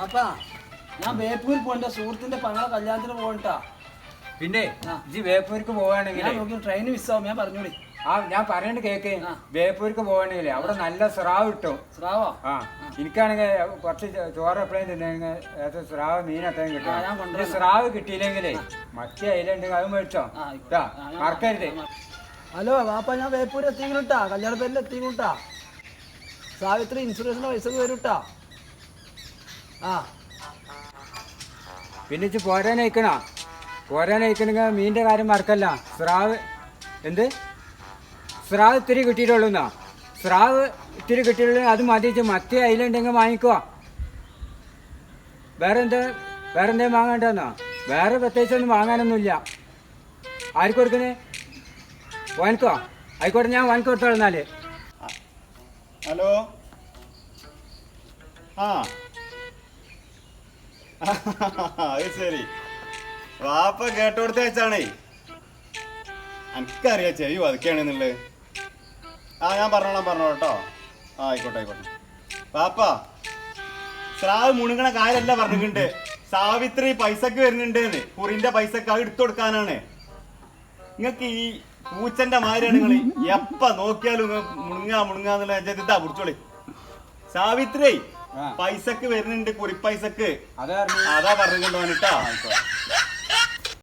അപ്പാ ഞാൻ ബേപ്പൂരിൽ പോകണ്ട സുഹൃത്തിന്റെ പങ്ങളെ കല്യാണത്തിന് പോകണ്ടാ. പിന്നെ ഇജ്ജ് ബേപ്പൂർക്ക് പോവാണെങ്കിൽ ട്രെയിൻ മിസ്സാവും. ഞാൻ പറഞ്ഞോളി. ഞാൻ പറയണ്ട കേക്ക്. ബേപ്പൂർക്ക് പോവാണെങ്കിൽ അവിടെ നല്ല സ്രാവ് കിട്ടും. സ്രാവോ? എനിക്കാണെങ്കിൽ കുറച്ച് ചോറ് എപ്പോഴും തിന്നെങ്കിൽ സ്രാവ് മീൻ എത്രയും കിട്ടും. സ്രാവ് കിട്ടിയില്ലെങ്കിലേ മറ്റേ അതിലുണ്ടെങ്കിൽ അത് മേടിച്ചോ. മറക്കരുത്. ഹലോ വാപ്പ, ഞാൻ ബേപ്പൂർ എത്തിക്കണട്ടാ. കല്യാണ പേരിൽ എത്തിക്കണട്ടാ. സാവിത്രി ഇൻഷുറൻസിന്റെ പൈസക്ക് വരൂട്ടാ. പിന്നെ ഇച്ച് പോരാനയക്കണെങ്കിൽ മീനിന്റെ കാര്യം മറക്കല്ല. സ്രാവ് സ്രാവ് ഇത്തിരി കിട്ടിയിട്ടുള്ളൂ. സ്രാവ് ഇത്തിരി കിട്ടിയിട്ടുള്ളൂ. അത് മതിച്ച് മറ്റേ അതിലുണ്ടെങ്കിൽ വാങ്ങിക്കുക. വേറെ എന്തേലും വാങ്ങണ്ടെന്നോ? വേറെ പ്രത്യേകിച്ചൊന്നും വാങ്ങാനൊന്നുമില്ല. ആർക്ക് കൊടുക്കുന്നേ? വാങ്ങിക്കോ. ആയിക്കോട്ടെ, ഞാൻ വാങ്ങിക്കോ കൊടുത്തോളന്നാല്. ഹലോ. അത് ശരി, വാപ്പ കേട്ടോടുത്ത വെച്ചാണേ. എനിക്കറിയാം ചെവി വതക്കാണെന്നുള്ളത്. ഞാൻ പറഞ്ഞോളാം കേട്ടോ. ആയിക്കോട്ടെ. വാപ്പ സ്രാവ് മുണുങ്ങണ കാര്യമല്ല പറഞ്ഞിട്ടുണ്ട്. സാവിത്രി പൈസക്ക് വരുന്നുണ്ട്. കുറിന്റെ പൈസക്ക് അത് എടുത്തു കൊടുക്കാനാണ്. നിങ്ങൾക്ക് ഈ പൂച്ചന്റെ മാതിരിയാണ് നിങ്ങൾ എപ്പ നോക്കിയാലും മുണുങ്ങാന്നുള്ള ഇതാ പിടിച്ചോളി. സാവിത്രി പൈസക്ക് വരുന്നുണ്ട്, കുറിപ്പൈസക്ക്. അതാ പറഞ്ഞുകൊണ്ട് പോകാനിട്ടാ.